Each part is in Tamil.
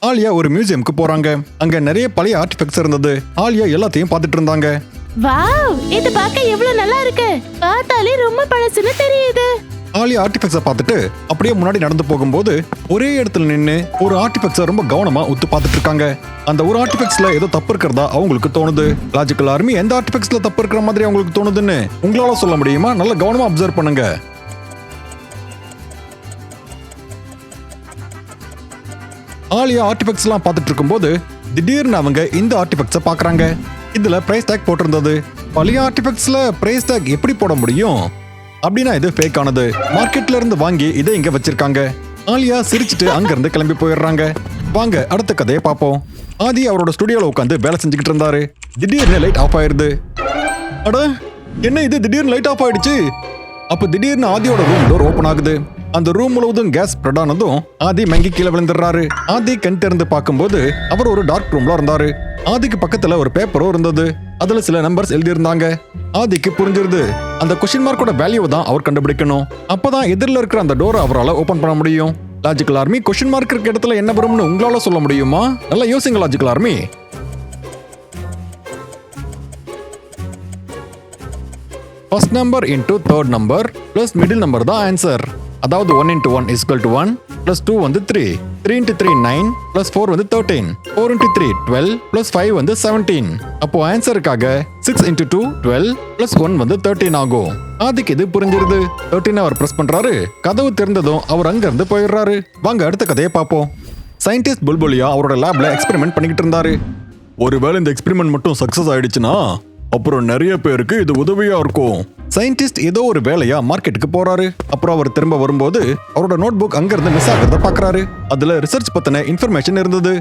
ஆலியா ஒரு மியூசியம்க்கு போறாங்க. அங்க நிறைய பழைய ஆர்டிஃபெக்ட்ஸ் இருந்தது. ஆலியா எல்லாத்தையும் பார்த்துட்டு இருந்தாங்க. வாவ், இது பார்க்க எவ்வளவு நல்லா இருக்கு. பார்த்தாலே ரொம்ப பழசுன்னு தெரியுது. ஆலியா ஆர்டிஃபெக்ட்ஸை பார்த்துட்டு அப்படியே முன்னாடி நடந்து போகும்போது ஒரே இடத்துல நின்று ஒரு ஆர்டிஃபெக்ட்ஸை ரொம்ப கவனமா உத்து பார்த்துட்டு இருக்காங்க. அந்த ஒரு ஆர்டிஃபெக்ட்ஸ்ல ஏதோ தப்பு இருக்கிறதா அவங்களுக்கு தோணுது. லாஜிக்கல் ஆர்மி எந்த ஆர்டிஃபெக்ட்ஸ்ல தப்பு இருக்கிற மாதிரி அவங்களுக்கு தோணுதுன்னு உங்களால சொல்ல முடியுமா? நல்ல கவனமா அப்சர்வ் பண்ணுங்க. ஆலியா ஆர்டிஃபெக்ட்ஸ் எல்லாம் பார்த்துட்டு இருக்கும்போது திடீர்னு அவங்க இந்த ஆர்டிஃபெக்ட்ஸை பார்க்கறாங்க. இதுல பிரைஸ் டேக் போட்டிருந்தது. பழைய ஆர்டிஃபெக்ட்ஸ்ல பிரைஸ் டேக் எப்படி போட முடியும்? அப்படின்னா இது ஃபேக் ஆனது. மார்க்கெட்ல இருந்து வாங்கி இதை இங்க வச்சிருக்காங்க. ஆலியா சிரிச்சிட்டு அங்க இருந்து கிளம்பி போயிடுறாங்க. வாங்க அடுத்த கதையை பார்ப்போம். ஆதி அவரோட ஸ்டுடியோல உட்காந்து வேலை செஞ்சுக்கிட்டு இருந்தாரு. திடீர்னு லைட் ஆஃப் ஆயிருது. அட, என்ன இது திடீர்னு லைட் ஆஃப் ஆயிடுச்சு? அப்ப திடீர்னு ஆதியோட ரூம் டோர் ஓபன் ஆகுது. அந்த ரூம் முழுவதும் கேஸ் ஸ்ப்ரெட் ஆனதும் ஆதி மங்கி கீழே விழுந்துடுறாரு. ஆதி கண் திறந்து பார்க்கும்போது அவர் ஒரு டார்க் ரூம்ல இருந்தாரு. ஆதிக்கு பக்கத்துல ஒரு பேப்பரும் இருந்தது. அதுல சில நம்பர்ஸ் எழுதி இருந்தாங்க. ஆதிக்கு புரிஞ்சிருது, அந்த கொஸ்டின் மார்க்கோட வேல்யூ தான் அவர் கண்டுபிடிக்கணும். அப்பதான் எதிரில் இருக்கிற அந்த டோரை அவரால் ஓபன் பண்ண முடியும். லாஜிக்கல் ஆர்மி, கொஸ்டின் மார்க் இருக்க இடத்துல என்ன வரும்னு உங்களால சொல்ல முடியுமா? நல்லா யோசிங்க logical army. First number into third number plus middle number தான் ஆன்சர். அதாவது 1 into 1 is equal to 1 plus 2 வந்து 3 3 into 3 9 plus 4 வந்து 13 4 into 3 12 plus 5 வந்து 17. அப்போ ஆன்சருக்காக 6 into 2 12 plus 1 வந்து 13 ஆகும். ஆதிக்கு இது புரிஞ்சிருது. 13 அவர் பிரஸ் பண்றாரு. கதவு திறந்ததும் அவர் அங்க இருந்து போயிடுறாரு. வாங்க அடுத்த கதையை பார்ப்போம். சயின்டிஸ்ட் புல்புலியா அவரோட லேப்ல எக்ஸ்பெரிமெண்ட் பண்ணிக்கிட்டு இருந்தாரு. ஒருவேளை இந்த எக்ஸ்பெரிமெண்ட் மட்டும் சக்சஸ் ஆயிடுச்சுன்னா அப்புறம் நிறைய பேருக்கு இது உதவியா இருக்கும். சயின்டிஸ்ட் ஏதோ ஒரு வேலையா மார்க்கெட்டுக்கு போறாரு. அப்புறம் அவர் திரும்ப வரும்போது அவரோட நோட் புக் அங்க இருந்து மிஸ் ஆகிறத பாக்குறாரு. அதுல ரிசர்ச் பத்தின இன்ஃபர்மேஷன் இருந்தது.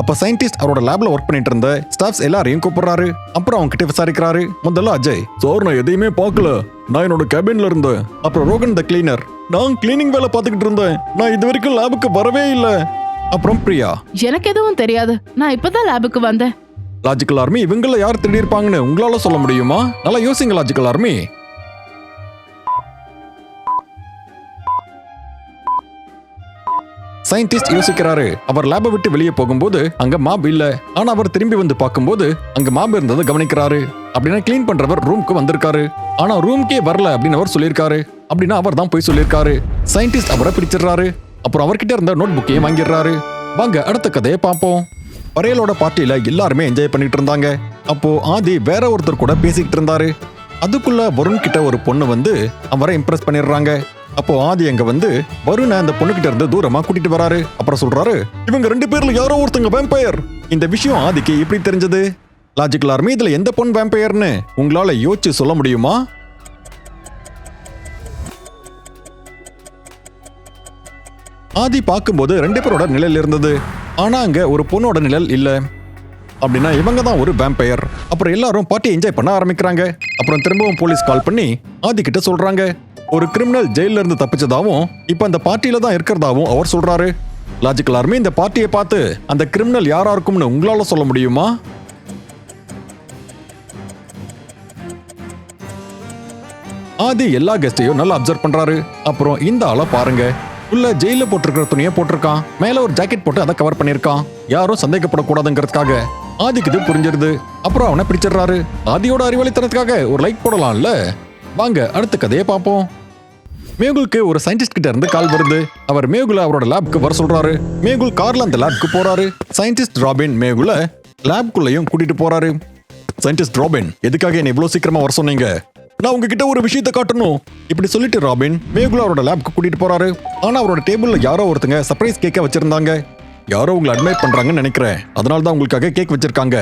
அப்ப சயின்டிஸ்ட் அவரோட லேப்ல ஒர்க் பண்ணிட்டு இருந்த ஸ்டாஃப்ஸ் எல்லாரையும் கூப்பிடுறாரு. அப்புறம் அவங்க கிட்ட விசாரிக்கிறாரு. முதல்ல அஜய், சார் நான் எதையுமே பார்க்கல, நான் என்னோட கேபின்ல இருந்தேன். அப்புறம் ரோகன் த கிளீனர், நான் கிளீனிங் வேலை பார்த்துக்கிட்டு இருந்தேன், நான் இது வரைக்கும் லேபுக்கு வரவே இல்லை. அப்புறம் பிரியா, எனக்கு எதுவும் தெரியாது, நான் இப்பதான் லேபுக்கு வந்தேன். லாஜிக்கல் ஆர்மி, இவங்கள யார் திருடி இருப்பாங்கன்னு உங்களால சொல்ல முடியுமா? நல்லா யோசிங்க லாஜிக்கல் ஆர்மி. சயின்டிஸ்ட் யோசிக்கிறாரு. அவர் லேபை விட்டு வெளியே போகும்போது அங்க மாப் இல்ல. ஆனா அவர் திரும்பி வந்து பார்க்கும்போது அங்க மாப் இருந்ததை கவனிக்கிறாரு. அப்படின்னா கிளீன் பண்றவர் ரூம்க்கு வந்திருக்காரு. ஆனா ரூம்க்கே வரல அப்படின்னு அவர் சொல்லியிருக்காரு. அப்படின்னா அவர் தான் போய் சொல்லியிருக்காரு. சயின்டிஸ்ட் அவரை பிடிச்சிடுறாரு. அப்புறம் அவர்கிட்ட இருந்த நோட் புக்கையும் வாங்கிடுறாரு. வாங்க அடுத்த கதையை பார்ப்போம். பரையலோட பார்ட்டியில எல்லாருமே என்ஜாய் பண்ணிட்டு இருந்தாங்க. அப்போ ஆதி வேற ஒருத்தர் கூட பேசிக்கிட்டு இருந்தாரு. அதுக்குள்ள வருண் கிட்ட ஒரு பொண்ணு வந்து அவரை இம்ப்ரெஸ் பண்ணிடுறாங்க. அப்போ ஆதி அங்க வந்து வருணை அந்த பொண்ணுகிட்ட இருந்து தூரமா கூட்டிட்டு வராரு. அப்புறம் சொல்றாரு, இவங்க 2 பேர்ல யாரோ ஒருத்தங்க வேம்பயர். இந்த விஷயம் ஆதிக்கு எப்படி தெரிஞ்சது? லாஜிக்கல் ஆர்மி, இதுல எந்த பொண்ணு வேம்பயர்னு உங்களால யோசிச்சு சொல்ல முடியுமா? ஆதி பார்க்கும்போது 2 பேரோட நிழல் இருந்தது. ஆனா அங்க ஒரு பொண்ணோட நிழல் இல்ல. அப்படின்னா இவங்க தான் ஒரு வேம்பயர். அப்புறம் எல்லாரும் பார்ட்டி என்ஜாய் பண்ண ஆரம்பிக்கிறாங்க. அப்புறம் திரும்பவும் போலீஸ் கால் பண்ணி ஆதி கிட்ட சொல்றாங்க, ஒரு கிரிமினல் ஜெயில இருந்து தப்பிச்சதாவும் இப்ப அந்த பார்ட்டியில தான் இருக்கிறதாவும் அவர் சொல்றாரு. லாஜிக்கல் ஆர்மி, இந்த பார்ட்டியை பார்த்து அந்த கிரிமினல் யாரா இருக்கும்னு உங்களால சொல்ல முடியுமா? ஆதி எல்லா கெஸ்டையும் நல்லா அப்சர்வ் பண்றாரு. அப்புறம் இந்த ஆளை பாருங்க, உள்ள ஜெயில போட்டிருக்கிற துணியை போட்டிருக்கான், மேல ஒரு ஜாக்கெட் போட்டு அதை கவர் பண்ணிருக்கான். யாரும் சந்தேகப்படக்கூடாதுங்கிறதுக்காக. ஆதிக்கு இது புரிஞ்சிருது. அப்புறம் அவனை பிடிச்சிடுறாரு. ஆதியோட அறிவாளித்தனத்துக்காக ஒரு லைக் போடலாம்ல. வாங்க அடுத்த கதையை பார்ப்போம். மேகுலுக்கு ஒரு சயின்டிஸ்ட் கிட்ட இருந்து கால் வருது. அவர் மேகுல அவரோட லேப்க்கு வர சொல்றாரு. மேகுல் கார்ல அந்த லேப்க்கு போறாரு. சயின்டிஸ்ட் ராபின் மேகுல லேப்குள்ளேயும் கூட்டிட்டு போறாரு. சயின்டிஸ்ட் ராபின், எதுக்காக என்ன இவ்வளவு சீக்கிரமா வர சொன்னீங்க? நான் உங்ககிட்ட ஒரு விஷயத்தை காட்டணும். இப்படி சொல்லிட்டு ராபின் மேகுல அவரோட லேப்க்கு கூட்டிட்டு போறாரு. ஆனா அவரோட டேபிள்ல யாரோ ஒருத்தங்க சர்ப்ரைஸ் கேக்க வச்சிருந்தாங்க. யாரோ உங்களை அட்மைர் பண்றாங்கன்னு நினைக்கிறேன். அதனால தான் உங்களுக்காக கேக் வச்சிருக்காங்க.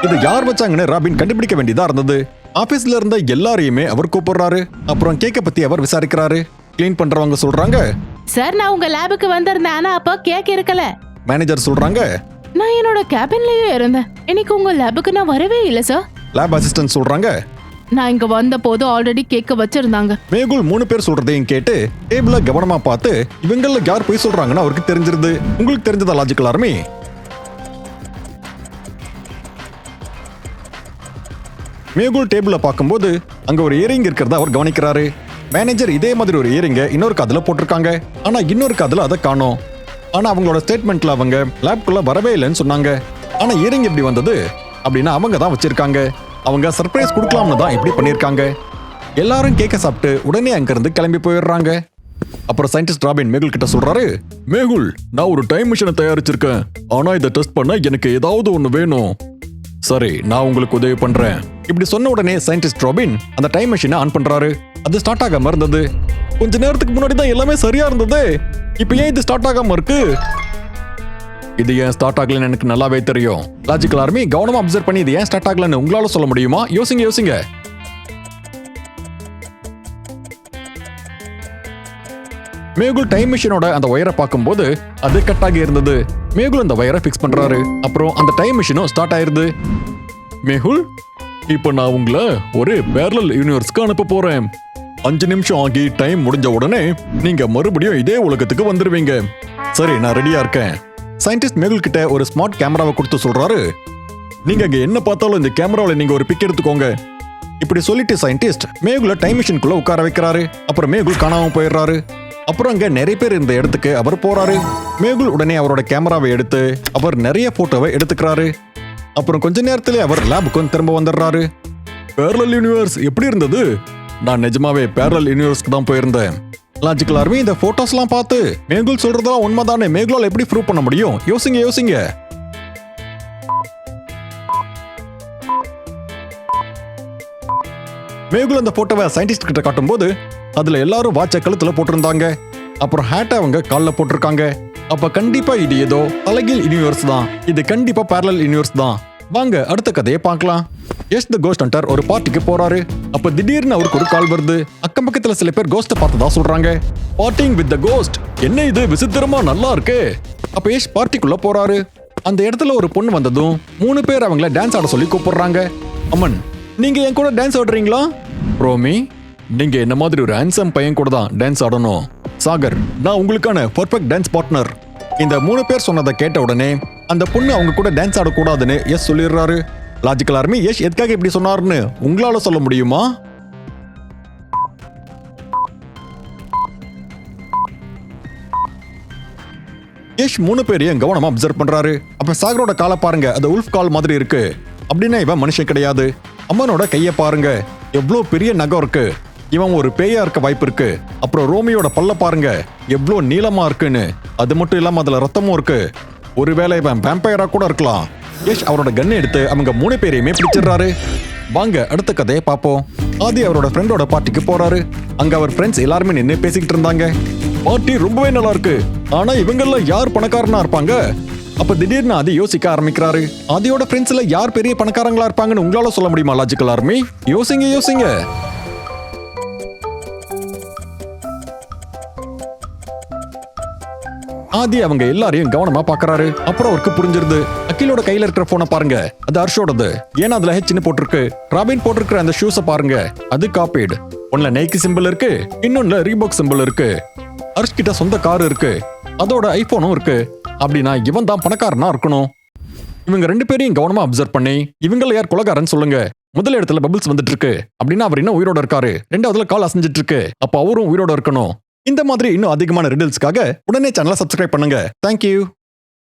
இதை யார் வச்சாங்கன்னு ராபின் கண்டுபிடிக்க வேண்டியதா இருந்தது. ஆபீஸ்ல இருந்த எல்லாரையுமே அவர் கூப்பிடுறாரு. அப்புறம் கேக்க பத்தி அவர் விசாரிக்கிறாரு. கிளீன் பண்றவங்க சொல்றாங்க, சார் நான் உங்க லேபுக்கு வந்திருந்தேன், ஆனா அப்போ கேக் இருக்கல. மேனேஜர் சொல்றாங்க, நான் என்னோட கேபின்லயே இருந்தேன், இன்னைக்கு உங்க லேபுக்கு நான் வரவே இல்ல சார். லேப் அசிஸ்டன்ட் சொல்றாங்க, நான் இங்க வந்த போது ஆல்ரெடி கேக்க வச்சிருந்தாங்க. மேகுல் 3 பேர் சொல்றதையும் கேட்டு டேபிள கவனமா பார்த்து இவங்கள யார் போய் சொல்றாங்கன்னு அவருக்கு தெரிஞ்சிருது. உங்களுக்கு தெரிஞ்சதா லாஜிக்கல் ஆர்மி? மேகுல் டேபிள பார்க்கும்போது அங்க ஒரு இயரிங் இருக்கிறத அவர் கவனிக்கிறாரு. மேனேஜர் இதே மாதிரி ஒரு இயரிங்க இன்னொரு காதுல போட்டிருக்காங்க. ஆனா இன்னொரு காதுல அதை காணோம். ஆனா அவங்களோட ஸ்டேட்மெண்ட்ல அவங்க லேப்குள்ள வரவே இல்லைன்னு சொன்னாங்க. ஆனா இயரிங் எப்படி வந்தது அப்படின்னா அவங்க தான் வச்சிருக்காங்க. அவங்க சர்ப்ரைஸ் கொடுக்கலாம்னு தான் இப்படி பண்ணிருக்காங்க. எல்லாரும் கேக்க சாப்பிட்டு உடனே அங்கிருந்து கிளம்பி போயிடுறாங்க. அப்புறம் சயின்டிஸ்ட் ராபின் மேகுல் கிட்ட சொல்றாரு, மேகுல், நான் ஒரு டைம் மிஷினை தயாரிச்சிருக்கேன். ஆனா இதை டெஸ்ட் பண்ண எனக்கு ஏதாவது ஒண்ணு வேணும். சரி, நான் உங்களுக்கு உதவி பண்றேன். இப்படி சொன்ன உடனே சயின்டிஸ்ட் ராபின் அந்த டைம் மிஷினை ஆன் பண்றாரு. அது ஸ்டார்ட் ஆகாம இருந்தது. கொஞ்ச நேரத்துக்கு முன்னாடி தான் எல்லாமே சரியா இருந்தது. இப்போ ஏன் இது ஸ்டார்ட் ஆகாம இருக்கு? இது ஏன் ஸ்டார்ட் ஆகலன்னு எனக்கு நல்லாவே தெரியும். லாஜிக்கல் ஆர்மி கவனமா அப்சர்வ் பண்ணி இது ஏன் ஸ்டார்ட் ஆகலன்னு உங்களால சொல்ல முடியுமா? யோசிங்க. மேகுல் டைம் மிஷினோட அந்த ஒயரை பார்க்கும்போது அது கட் ஆகி இருந்தது. மேகுல் அந்த ஒயரை ஃபிக்ஸ் பண்றாரு. அப்புறம் அந்த டைம் மிஷினும் ஸ்டார்ட் ஆயிருது. மேகுல், இப்போ நான் உங்களை ஒரு பேரலல் யூனிவர்ஸ்க்கு அனுப்ப போறேன். 5 நிமிஷம் ஆகி டைம் முடிஞ்ச உடனே நீங்க மறுபடியும் இதே உலகத்துக்கு வந்துருவீங்க. சரி, நான் ரெடியா இருக்கேன். சயின்டிஸ்ட் மேகுல் கிட்ட ஒரு ஸ்மார்ட் கேமராவை கொடுத்து சொல்றாரு, நீங்க அங்க என்ன பார்த்தாலும் இந்த கேமராவில் நீங்க ஒரு பிக் எடுத்துக்கோங்க. இப்படி சொல்லிட்டு சயின்டிஸ்ட் மேகுல டைம் மிஷின்குள்ள உட்கார வைக்கிறாரு. அப்புறம் மேகுல் காணாம போயிடுறாரு. அப்புறம் அங்க நிறைய பேர் இருந்த இடத்துக்கு அவர் போறாரு. மேகுல் உடனே அவரோட கேமராவை எடுத்து அவர் நிறைய போட்டோவை எடுத்துக்கிறாரு. அப்புறம் கொஞ்ச நேரத்திலே அவர் லேபுக்கும் திரும்ப வந்துடுறாரு. பேரலல் யூனிவர்ஸ் எப்படி இருந்தது? நான் நிஜமாவே பேரலல் யூனிவர்ஸ்க்கு தான் போயிருந்தேன். லாஜிக்கல் ஆர்மி இந்த போட்டோஸ்லாம் பார்த்து மேகுல் சொல்றதெல்லாம் உண்மைதானே, மேகுலால் எப்படி ப்ரூவ் பண்ண முடியும்? யோசிங்க. மேகுல் அந்த போட்டோவை சயின்டிஸ்ட் கிட்ட காட்டும்போது அதுல எல்லாரும் வாட்ச கழுத்துல போட்டிருந்தாங்க. அப்புறம் ஹேட்டை அவங்க கால்ல போட்டிருக்காங்க. அப்ப கண்டிப்பா இது ஏதோ தலைகீழ் யூனிவர்ஸ் தான். இது கண்டிப்பா பேரலல் யூனிவர்ஸ் தான். வாங்க அடுத்த கதையை பார்க்கலாம். எஸ் தி கோஸ்ட் ஹண்டர் ஒரு பார்ட்டிக்கு போறாரு. அப்ப திடீர்னு அவருக்கு ஒரு கால் வருது. அக்கம் பக்கத்துல சில பேர் கோஸ்ட்டை பார்த்ததா சொல்றாங்க. பார்ட்டிங் வித் தி கோஸ்ட், என்ன இது விசித்திரமா நல்லா இருக்கு. அப்ப எஸ் பார்ட்டிக்குள்ள போறாரு. அந்த இடத்துல ஒரு பொண்ணு வந்ததும் 3 பேர் அவங்கள டான்ஸ் ஆட சொல்லி கூப்பிடுறாங்க. அம்மன், நீங்க என் கூட டான்ஸ் ஆடுறீங்களா? ரோமி, நீங்க என்ன மாதிரி ஒரு ஹேண்ட்ஸம் பையன் கூட தான் டான்ஸ் ஆடணும். சாகர், நான் உங்களுக்கான பர்ஃபெக்ட் டான்ஸ் பார்ட்னர். இந்த 3 பேர் சொன்னதை கேட்ட உடனே அந்த பொண்ணு அவங்க கூட டான்ஸ் ஆடக்கூடாதுன்னு எஸ் சொல்லிடுறாரு. லாஜிக்கல் ஆர்மி எஸ் எதுக்காக இப்படி சொன்னாருன்னு உங்களால சொல்ல முடியுமா? யஷ் 3 பேரையும் கவனமா அப்சர்வ் பண்றாரு. அப்ப சாகரோட காலை பாருங்க, அது உல்ஃப் கால் மாதிரி இருக்கு. அப்படின்னா இவன் மனுஷன் கிடையாது. அம்மனோட கைய பாருங்க, எவ்வளோ பெரிய நகம் இருக்கு. இவன் ஒரு பேயா இருக்க வாய்ப்பு இருக்கு. அப்புறம் ரோமியோட பல்ல பாருங்க, எவ்வளோ நீளமா இருக்குன்னு. அது மட்டும் இல்லாம அதுல ரத்தமும் இருக்கு. ஒருவேளை இவன் வேம்பயரா கூட இருக்கலாம். யஷ் அவரோட கன் எடுத்து அவங்க 3 பேரையுமே பிடிச்சிடுறாரு. வாங்க அடுத்த கதையை பார்ப்போம். ஆதி அவரோட ஃப்ரெண்டோட பார்ட்டிக்கு போறாரு. அங்க அவர் ஃப்ரெண்ட்ஸ் எல்லாருமே நின்று பேசிக்கிட்டு இருந்தாங்க. பார்ட்டி ரொம்பவே நல்லா இருக்கு. ஆனா இவங்கள யார் பணக்காரனா இருப்பாங்க? அப்ப திடீர்னு ஆதி யோசிக்க ஆரம்பிக்கிறாரு. ஆதியோட ஃப்ரெண்ட்ஸ்ல யார் பெரிய பணக்காரங்களா இருப்பாங்கன்னு உங்களால சொல்ல முடியுமா? லாஜிக்கல் ஆர்மி யோசிங்க. ஆதி அவங்க எல்லாரையும் கவனமா பாக்குறாரு. அப்புறம் அவருக்கு புரிஞ்சிருது. அகிலோட கையில இருக்கிற போனை பாருங்க, அது ஹர்ஷோடது. ஏன்னா அதுல ஹெச்னு போட்டிருக்கு. ராபின் போட்டிருக்கிற அந்த ஷூஸை பாருங்க, அது காப்பீடு. ஒன்னுல நைக்கி சிம்பிள் இருக்கு, இன்னொன்னுல ரீபாக் சிம்பிள் இருக்கு. ஹர்ஷ் கிட்ட சொந்த கார் இருக்கு, அதோட ஐபோனும் இருக்கு. அப்படின்னா இவன் தான் பணக்காரனா இருக்கணும். இவங்க 2 பேரையும் கவனமா அப்சர்வ் பண்ணி இவங்கள யார் கொலைகாரன்னு சொல்லுங்க. முதல் இடத்துல பபிள்ஸ் வந்துட்டு இருக்கு. அப்படின்னா அவர் இன்னும் உயிரோட இருக்காரு. 2வதுல கால் அசைஞ்சிட்டு இருக்கு. அப்ப அவரும் உயிரோட இருக்கணும். இந்த மாதிரி இன்னும் அதிகமான ரிடில்ஸ்க்காக உடனே சேனலை சப்ஸ்கிரைப் பண்ணுங்க. தேங்க்யூ.